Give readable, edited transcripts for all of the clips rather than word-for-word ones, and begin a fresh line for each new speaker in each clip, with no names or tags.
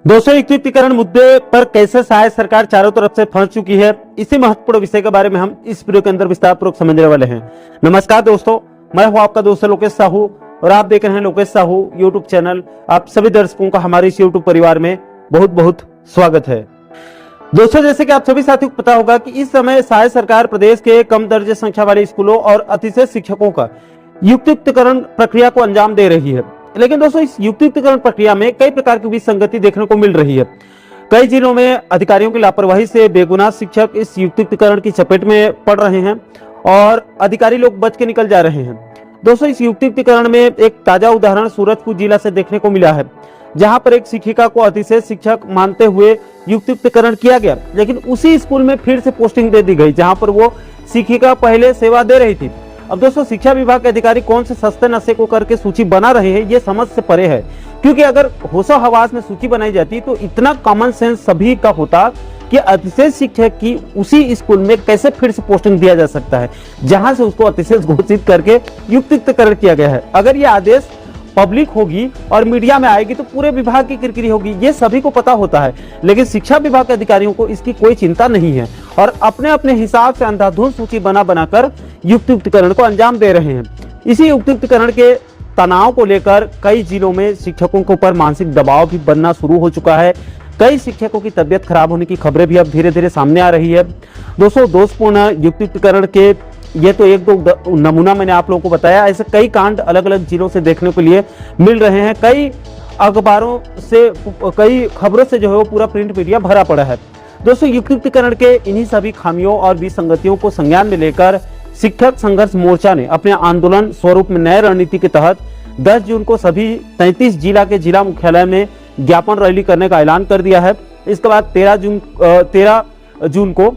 दोस्तों, युक्तिकरण मुद्दे पर कैसे सहायक सरकार चारों तरफ से फंस चुकी है, इसी महत्वपूर्ण विषय के बारे में हम इस वीडियो के अंदर विस्तार पूर्वक समझने वाले हैं। नमस्कार दोस्तों, मैं हूं आपका दोस्त लोकेश साहू और आप देख रहे हैं लोकेश साहू यूट्यूब चैनल। आप सभी दर्शकों का हमारे इस यूट्यूब परिवार में बहुत बहुत स्वागत है। दोस्तों, जैसे कि आप सभी साथियों को पता होगा कि इस समय सहायक सरकार प्रदेश के कम दर्जे संख्या वाले स्कूलों और अतिशय शिक्षकों का युक्तिकरण प्रक्रिया को अंजाम दे रही है। लेकिन दोस्तों, इस युक्तिकरण प्रक्रिया में कई प्रकार की विसंगति देखने को मिल रही है। कई जिलों में अधिकारियों की लापरवाही से बेगुनाह शिक्षक इस युक्तिकरण की चपेट में पड़ रहे हैं और अधिकारी लोग बच के निकल जा रहे हैं। दोस्तों, इस युक्तिकरण में एक ताजा उदाहरण सूरजपुर जिला से देखने को मिला है, जहां पर एक शिक्षिका को अतिशय शिक्षक मानते हुए युक्तिकरण किया गया, लेकिन उसी स्कूल में फिर से पोस्टिंग दे दी गई जहां पर वो शिक्षिका पहले सेवा दे रही थी। अब दोस्तों, शिक्षा विभाग के अधिकारी कौन से सस्ते नशे को करके सूची बना रहे हैं, ये समझ से परे है। क्योंकि अगर होशो हवास में सूची बनाई जाती तो इतना कॉमन सेंस सभी का होता कि अतिशय शिक्षक की उसी स्कूल में कैसे फिर से पोस्टिंग दिया जा सकता है जहां से उसको अतिशय घोषित करके युक्तिकरण किया गया है। अगर ये आदेश पब्लिक होगी और मीडिया में आएगी तो पूरे विभाग की किरकिरी होगी, ये सभी को पता होता है। लेकिन शिक्षा विभाग के अधिकारियों को इसकी कोई चिंता नहीं है और अपने अपने हिसाब से अंधाधुंध सूची बनाकर युक्तिकरण को अंजाम दे रहे हैं। इसी युक्तिकरण के तनाव को लेकर कई जिलों में शिक्षकों के ऊपर मानसिक दबाव भी बनना शुरू हो चुका है। कई शिक्षकों की तबियत खराब होने की खबरें भी अब धीरे धीरे सामने आ रही है। दोस्तों, दोषपूर्ण युक्तिकरण के ये तो एक दो नमूना मैंने आप लोगों को बताया, ऐसे कई कांड अलग अलग जिलों से देखने के लिए मिल रहे हैं। कई अखबारों से, कई खबरों से जो है वो पूरा प्रिंट मीडिया भरा पड़ा है। दोस्तों, युक्तिकरण के इन्हीं सभी खामियों और विसंगतियों को संज्ञान में लेकर शिक्षक संघर्ष मोर्चा ने अपने आंदोलन स्वरूप में नए रणनीति के तहत 10 जून को सभी 33 जिला के जिला मुख्यालय में ज्ञापन रैली करने का ऐलान कर दिया है। इसके बाद 13 जून को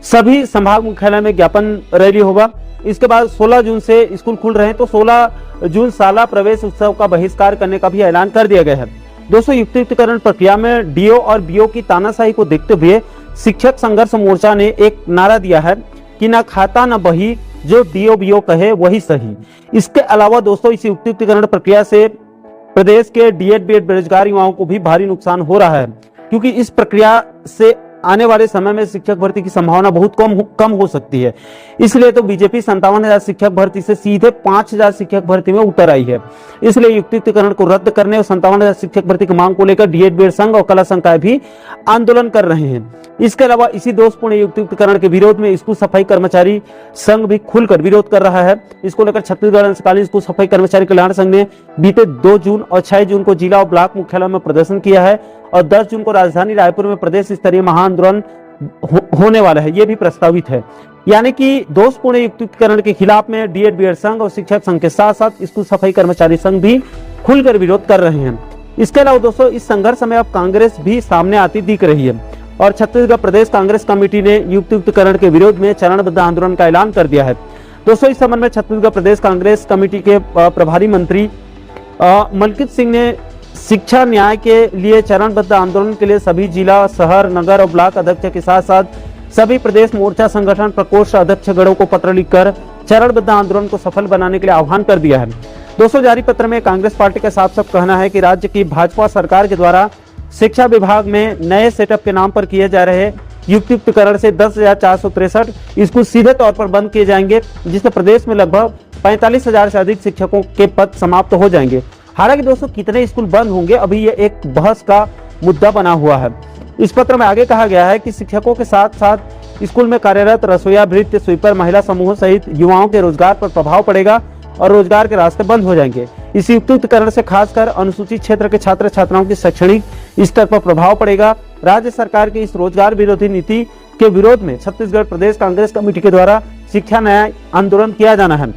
सभी संभाग मुख्यालय में ज्ञापन रैली होगा। इसके बाद 16 जून से स्कूल खुल रहे हैं तो 16 जून शाला प्रवेश उत्सव का बहिष्कार करने का भी ऐलान कर दिया गया है। दोस्तों, युक्तिकरण प्रक्रिया में डीओ और बीओ की तानाशाही को देखते हुए शिक्षक संघर्ष मोर्चा ने एक नारा दिया है कि ना खाता ना बही, जो डीओ बीओ कहे वही सही। इसके अलावा दोस्तों, इस युक्तिकरण प्रक्रिया से प्रदेश के डीएड बीएड बेरोजगार युवाओं को भी भारी नुकसान हो रहा है, क्योंकि इस प्रक्रिया से आने वाले समय में शिक्षक भर्ती की संभावना बहुत कम हो सकती है। इसलिए तो बीजेपी 57,000 शिक्षक भर्ती से सीधे 5,000 शिक्षक भर्ती में उतर आई है। इसलिए युक्तिकरण को रद्द करने और 57,000 शिक्षक भर्ती की मांग को लेकर डीएड बीएड संघ और कला संकाय भी आंदोलन कर रहे हैं। इसके अलावा इसी दोषपूर्ण युक्तिकरण के विरोध में स्कूल सफाई कर्मचारी संघ भी खुलकर विरोध कर रहा है। इसको लेकर छत्तीसगढ़ अंशकालीन स्कूल सफाई कर्मचारी कल्याण संघ ने बीते 2 जून और 6 जून को जिला और ब्लॉक मुख्यालय में प्रदर्शन किया है और 10 जून को राजधानी रायपुर में प्रदेश स्तरीय महाआंदोलन होने वाला है, ये भी प्रस्तावित है। यानी कि दोषपूर्ण युक्तिकरण के खिलाफ में डीएड बीएड संघ और शिक्षक संघ के साथ साथ स्कूल सफाई कर्मचारी संघ भी खुलकर विरोध कर रहे हैं। इसके अलावा दोस्तों, इस संघर्ष में अब कांग्रेस भी सामने आती दिख रही है और छत्तीसगढ़ प्रदेश कांग्रेस कमेटी ने युक्तिकरण के विरोध में चरणबद्ध आंदोलन का ऐलान कर दिया है। दोस्तों, इस संबंध में छत्तीसगढ़ प्रदेश कांग्रेस कमेटी के प्रभारी मंत्री मलकित सिंह ने शिक्षा न्याय के लिए चरणबद्ध आंदोलन के लिए सभी जिला, शहर, नगर और ब्लॉक अध्यक्ष के साथ साथ सभी प्रदेश मोर्चा संगठन प्रकोष्ठ अध्यक्षगणों को पत्र लिखकर चरणबद्ध आंदोलन को सफल बनाने के लिए आह्वान कर दिया है। दोस्तों, जारी पत्र में कांग्रेस पार्टी का साफ साफ कहना है कि राज्य की भाजपा सरकार के द्वारा शिक्षा विभाग में नए सेटअप के नाम पर किए जा रहे युक्तिकरण से 10,463 स्कूल सीधे तौर पर बंद किए जाएंगे, जिससे प्रदेश में लगभग 45,000 से अधिक शिक्षकों के पद समाप्त हो जाएंगे। हालांकि दोस्तों, कितने स्कूल बंद होंगे अभी ये एक बहस का मुद्दा बना हुआ है। इस पत्र में आगे कहा गया है कि शिक्षकों के साथ साथ स्कूल में कार्यरत रसोईया, भृत्य, स्वीपर, महिला समूह सहित युवाओं के रोजगार पर प्रभाव पड़ेगा और रोजगार के रास्ते बंद हो जाएंगे। इस युक्तिकरण से खासकर अनुसूचित क्षेत्र के छात्र छात्राओं की शैक्षणिक स्तर पर प्रभाव पड़ेगा। राज्य सरकार की इस रोजगार विरोधी नीति के विरोध में छत्तीसगढ़ प्रदेश कांग्रेस कमेटी के द्वारा शिक्षा न्याय आंदोलन किया जाना है,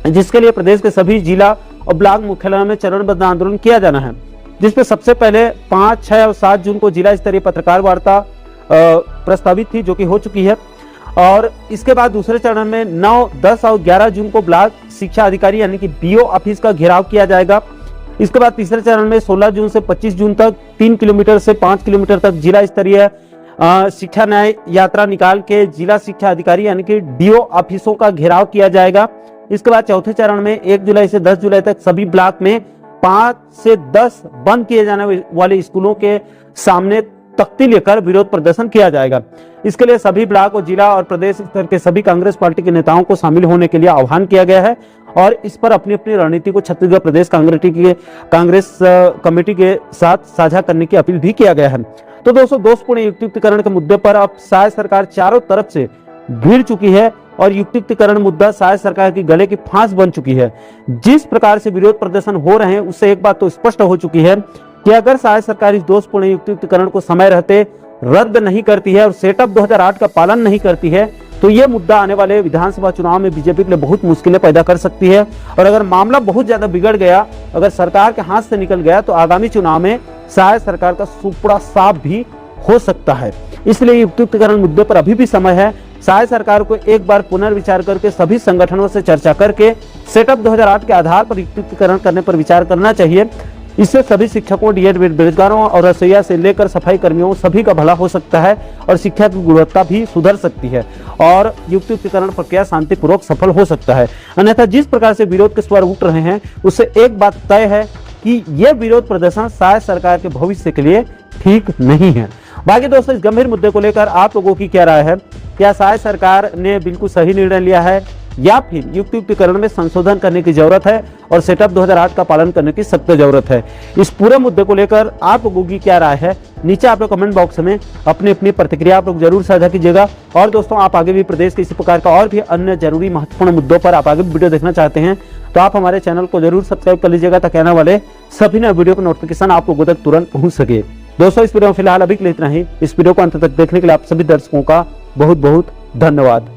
जिसके लिए प्रदेश के सभी जिला और ब्लॉक मुख्यालय में चरणबद्ध आंदोलन किया जाना है, जिसमें सबसे पहले 5, 6 और 7 जून को जिला स्तरीय पत्रकार वार्ता प्रस्तावित थी, जो कि हो चुकी है। और इसके बाद दूसरे चरण में 9, 10 और 11 जून को ब्लॉक शिक्षा अधिकारी यानी कि बीओ ऑफिस का घेराव किया जाएगा। इसके बाद तीसरे चरण में 16 जून से 25 जून तक 3 किलोमीटर से 5 किलोमीटर तक जिला स्तरीय शिक्षा न्याय यात्रा निकाल के जिला शिक्षा अधिकारी यानी कि डीओ ऑफिसों का घेराव किया जाएगा। इसके बाद चौथे चरण में 1 जुलाई से 10 जुलाई तक सभी ब्लॉक में 5 से 10 बंद किए जाने वाले स्कूलों के सामने तख्ती लेकर विरोध प्रदर्शन किया जाएगा। इसके लिए सभी ब्लॉक और जिला और प्रदेश स्तर के सभी कांग्रेस पार्टी के नेताओं को शामिल होने के लिए आह्वान किया गया है और इस पर अपनी अपनी रणनीति को छत्तीसगढ़ प्रदेश कांग्रेस कमेटी के साथ साझा करने की अपील भी किया गया है। तो दोस्तों, दोषपूर्ण युक्तिकरण के मुद्दे पर अब शायद सरकार चारों तरफ से घिर चुकी है और युक्तिकरण मुद्दा शायद सरकार की गले की फांस बन चुकी है। जिस प्रकार से विरोध प्रदर्शन हो रहे हैं उससे एक बात तो स्पष्ट हो चुकी है कि अगर शायद सरकार इस दोषपूर्ण युक्तिकरण को समय रहते रद्द नहीं करती है और सेटअप 2008 का पालन नहीं करती है तो यह मुद्दा आने वाले विधानसभा चुनाव में बीजेपी के लिए बहुत मुश्किलें पैदा कर सकती है। और अगर मामला बहुत ज्यादा बिगड़ गया, अगर सरकार के हाथ से निकल गया, तो आगामी चुनाव में शायद सरकार का सुपड़ा साफ भी हो सकता है। इसलिए युक्तिकरण मुद्दे पर अभी भी समय है। शायद सरकार को एक बार पुनर्विचार करके सभी संगठनों से चर्चा करके सेटअप 2008 के आधार पर युक्तिकरण करने पर विचार करना चाहिए। इससे सभी शिक्षकों, डीएड बेरोजगारों और रसोइया से लेकर सफाई कर्मियों सभी का भला हो सकता है और शिक्षा की गुणवत्ता भी सुधर सकती है और युक्तिकरण प्रक्रिया शांतिपूर्वक सफल हो सकता है। अन्यथा जिस प्रकार से विरोध के स्वर उठ रहे हैं उससे एक बात तय है कि यह विरोध प्रदर्शन शायद सरकार के भविष्य के लिए ठीक नहीं है। बाकी दोस्तों, इस गंभीर मुद्दे को लेकर आप लोगों की क्या राय है? क्या शायद सरकार ने बिल्कुल सही निर्णय लिया है या फिर युक्तिकरण में संशोधन करने की जरूरत है और सेटअप 2008 का पालन करने की सख्त जरूरत है? इस पूरे मुद्दे को लेकर आप लोगों की क्या राय है? नीचे आप लोग कमेंट बॉक्स में अपनी अपनी प्रतिक्रिया आप लोग जरूर साझा कीजिएगा। और दोस्तों, आप आगे भी प्रदेश के इसी प्रकार का और भी अन्य जरूरी महत्वपूर्ण मुद्दों पर आप आगे वीडियो देखना चाहते हैं तो आप हमारे चैनल को जरूर सब्सक्राइब कर लीजिएगा ताकि आने वाले सभी नए वीडियो का नोटिफिकेशन आप लोगों तक तुरंत पहुंच सके। दोस्तों, इस वीडियो में फिलहाल अभी के लिए इतना ही। इस वीडियो को अंत तक देखने के लिए आप सभी दर्शकों का बहुत बहुत धन्यवाद।